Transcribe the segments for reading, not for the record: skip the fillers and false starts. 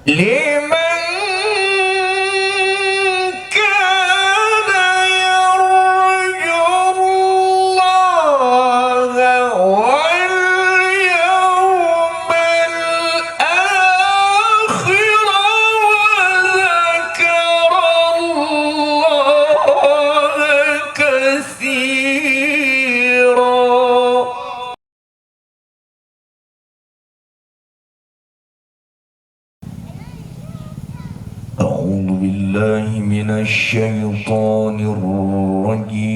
لمن كان يرجو الله واليوم الآخر وذكر الله كثيرا. أعوذ بالله من الشيطان الرجيم.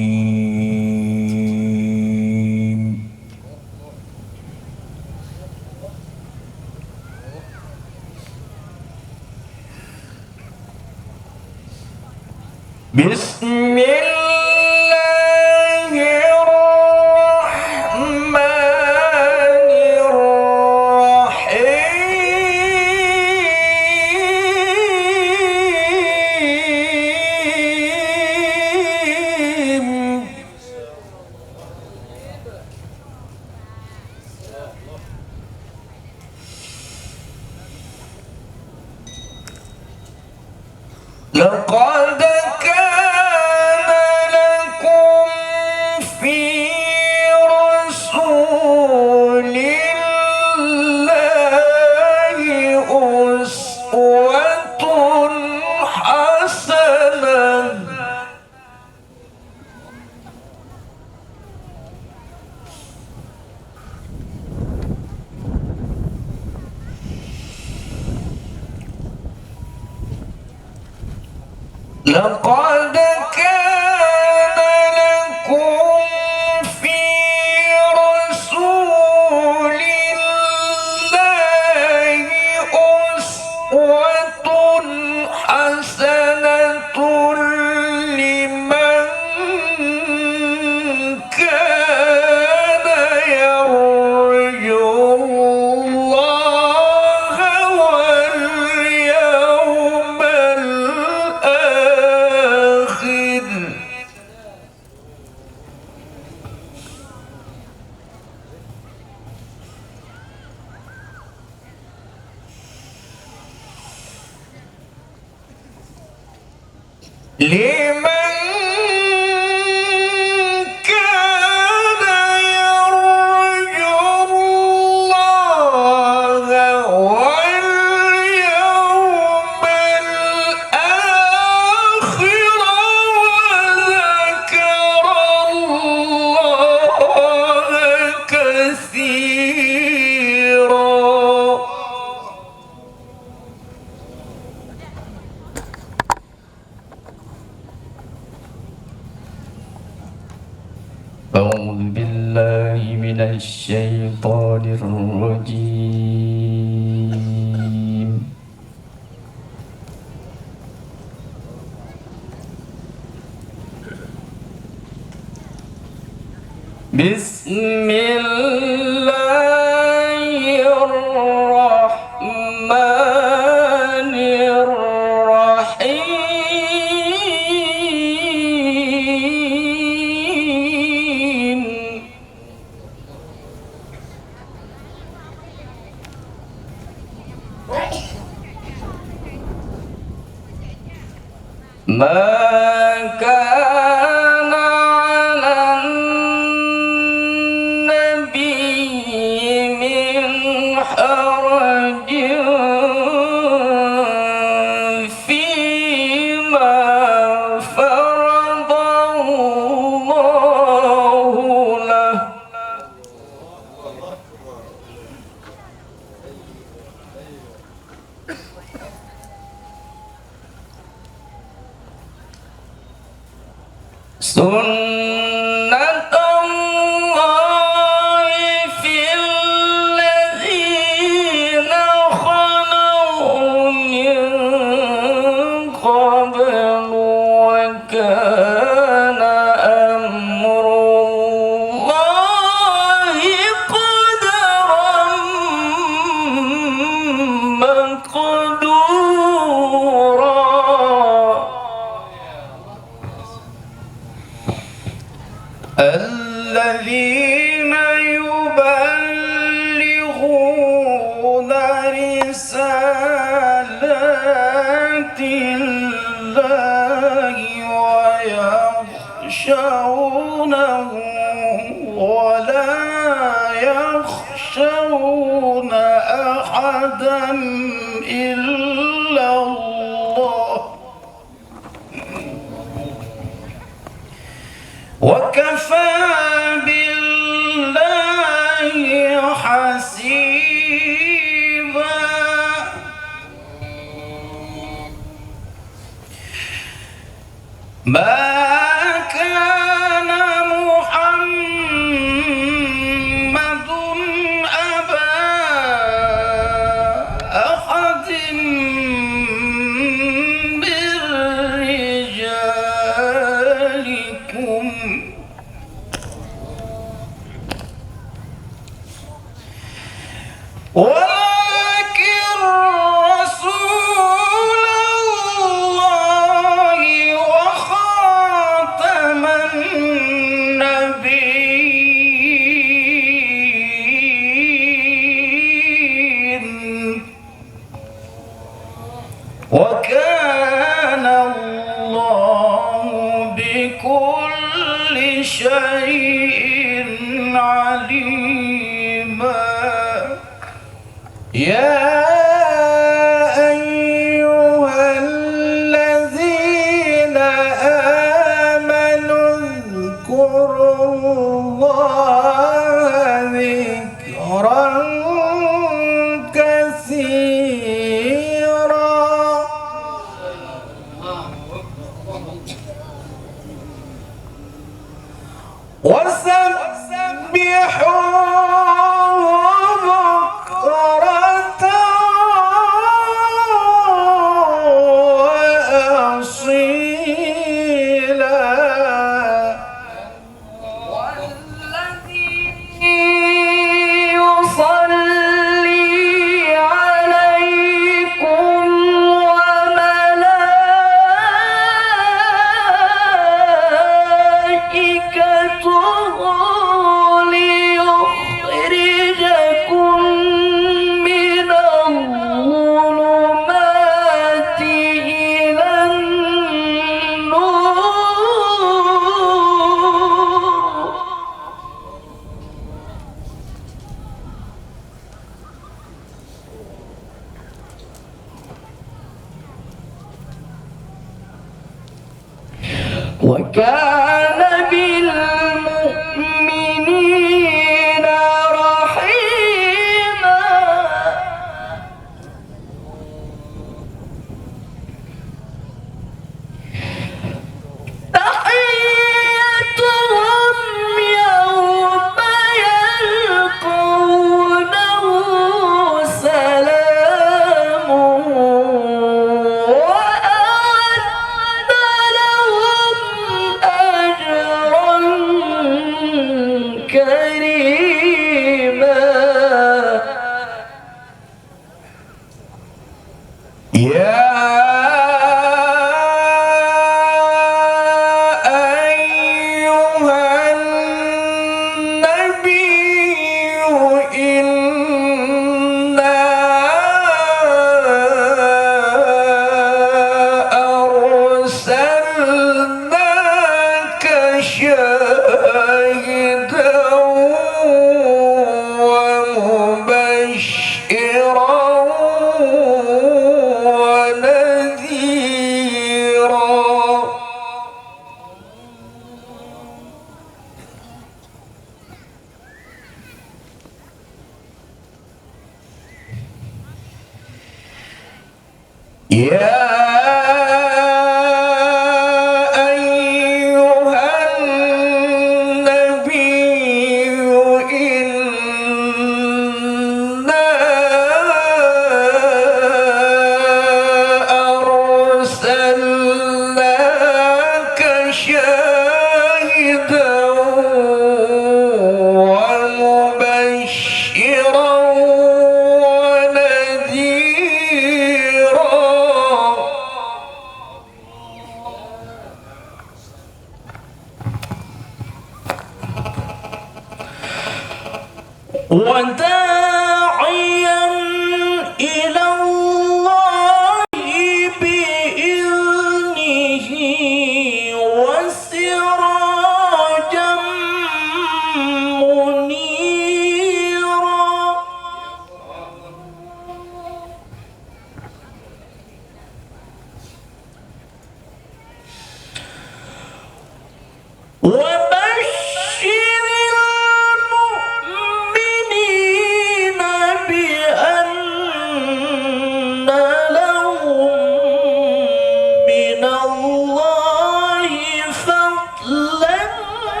بسم الله الرحمن الرحيم. لقد كان لكم في رسول الله أسوة حسنة. لقد كان لكم في رسول الله أسوة حسنة لمن كان يرجو الله واليوم الآخر. لمن كان يرجو الله واليوم الآخر وذكر الله كثيرا. أعوذ بالله من الشيطان الرجيم. بسم الله الرحمن الرحيم. ما كان على النبي من حرج فيما فرض الله له. سنة الله في الذين خلوا من قبل وكان أمر الله قدرا مقدورا. الله ويخشونه ولا يخشون أحدا إلا الله وكفى بالله حسيبا. ما كان محمد أبا أحد من رجالكم ولكن رسول الله وخاتم النبيين وكان الله بكل شيء عليما. يا أيها الذين آمنوا اذكروا الله ذكرا كثيرا وسبحوه بكرة وأصيلا. والذي يصلي عليكم وملائكته ليخرجكم من الظلمات إلى النور وكان بالمؤمنين رحيما. تحيتهم يوم يلقونه سلام وأعد لهم أجرا كريما. يا أيها النبي إنا أرسلناك شاهدا ومبشرا ونذيرا. يا أيها النبي إنا أرسلناك شاهدا ومبشرا ونذيرا. وداعيا إلى الله بإذنه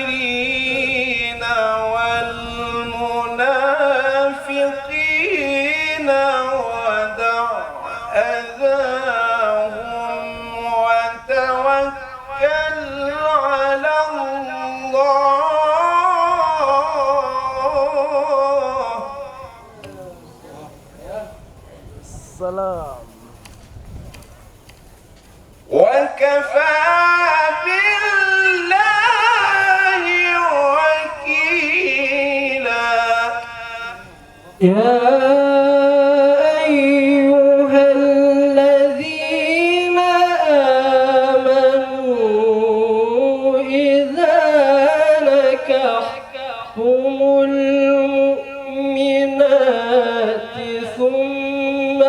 الكافرين والمنافقين ودع أذاهم وتوكل على الله. السلام. وكفى بالله وكيلا. يا أيها الذين آمنوا إذا نكحتم المؤمنات ثم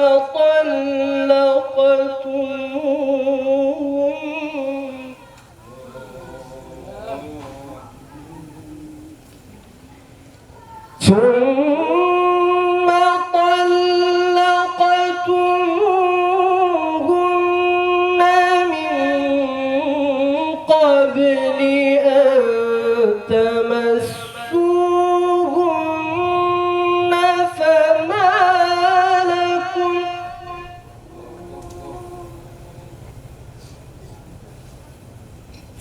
طلقتموهن من قبل أن تمسوهن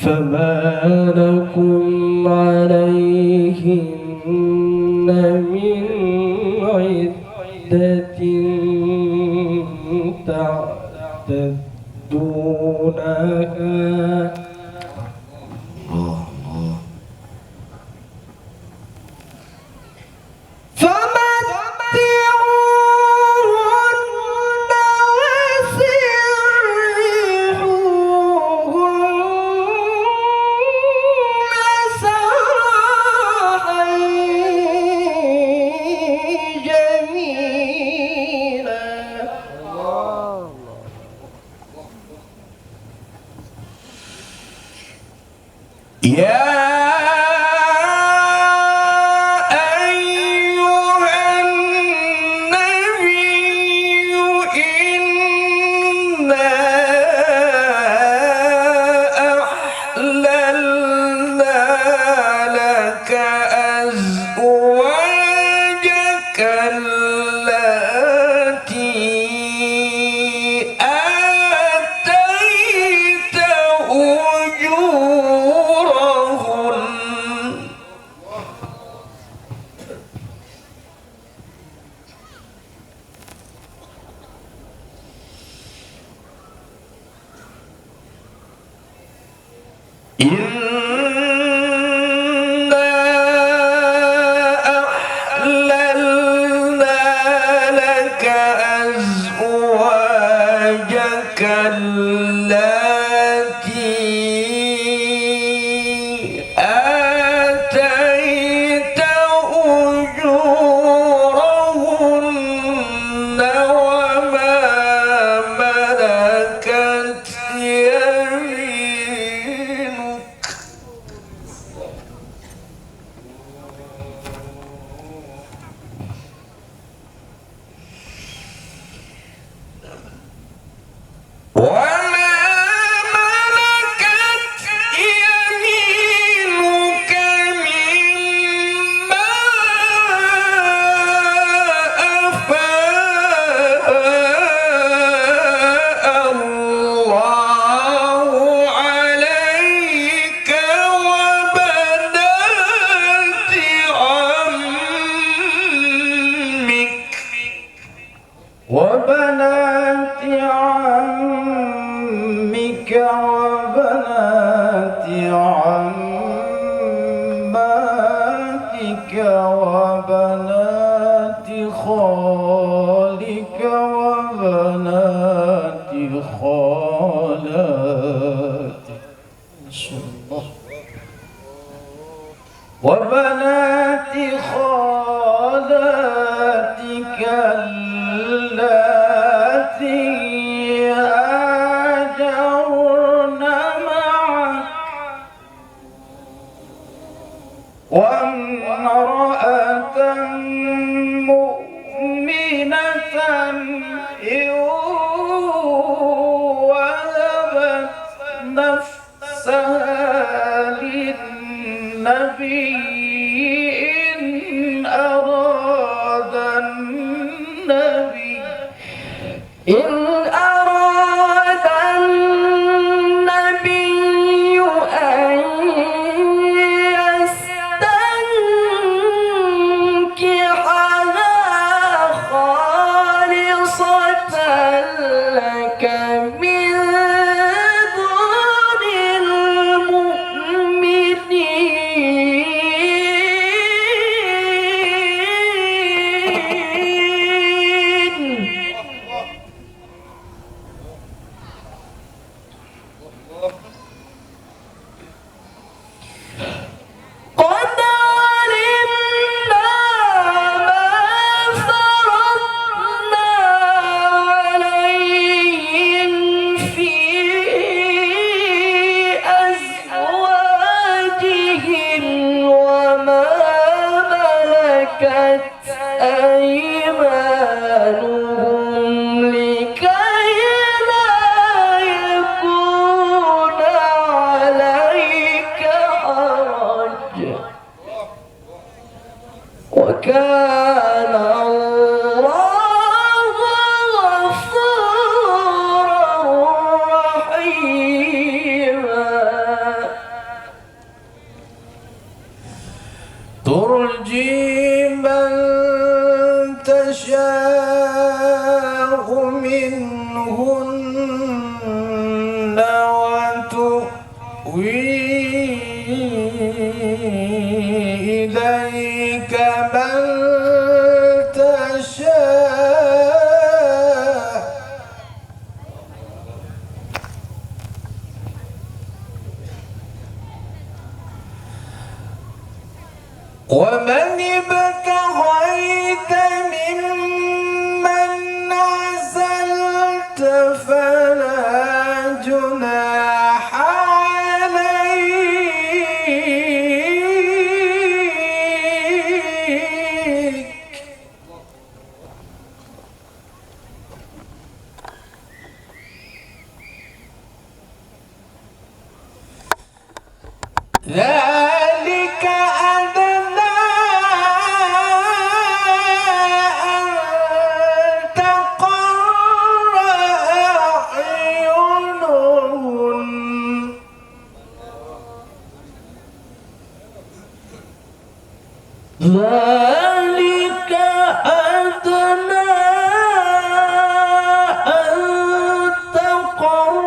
فما لكم عليهن من عدة تعتدونها. يا أيها النبي إنا أحللنا لك أزواجك التي آتيت أجورهن إنا أحللنا لك أزواجك التي آتيت أجورهن وما ملكت يمينك مما أفاء الله عليك وبنات عمك وبنات عماتك وبنات خالك وبنات خالاتك وبنات خالاتك اللاتي هاجرن معك وامرأة مؤمنة إن وهبت نفسها نفسها للنبي إن أراد النبي أن يستنكحها خالصة لك من دون المؤمنين. قد علمنا ما فرضنا عليهم في أزواجهم وما ملكت أيمانهم لكي لا يكون عليك حرج وكان الله غفورا رحيما. ترجي من تشاء منهن وتؤوي إليك من تشاء ومن ابتغيت ممن عزلت فلا جناح عليك ذلك أدنى أن تقر أعينهن ذلك أدنى أن تقر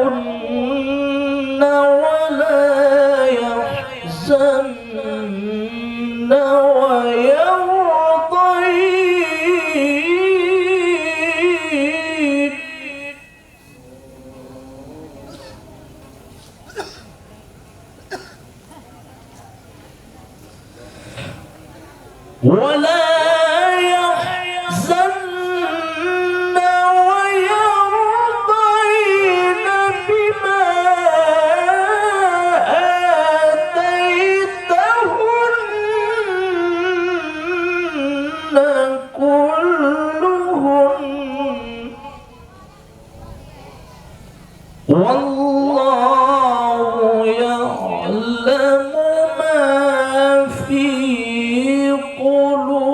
أعينهن ولا يحزن ويرضين. ولا يحزن ويرضين بما آتيتهن كلهن والله يعلم ما في قلوبكم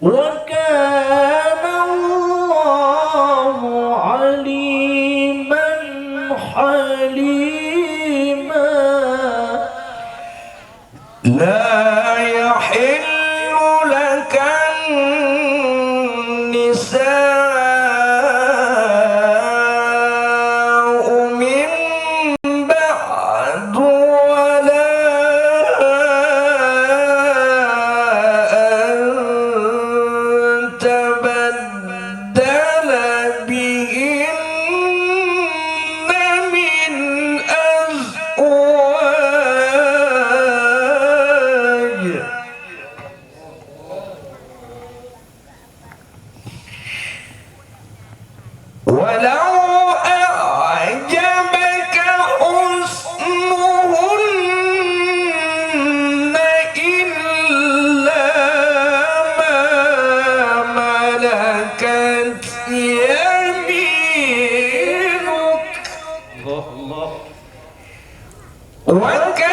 وكان الله عليما حليما. لا يحل لك النساء من بعد ولا أن تبدل بهن من أزواج ولو أعجبك حسنهن إلا ما ملكت يمينك الله وكان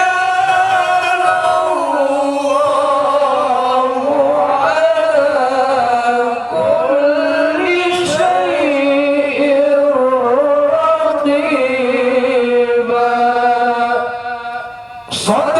الله على كل شيء رقيبا. صدق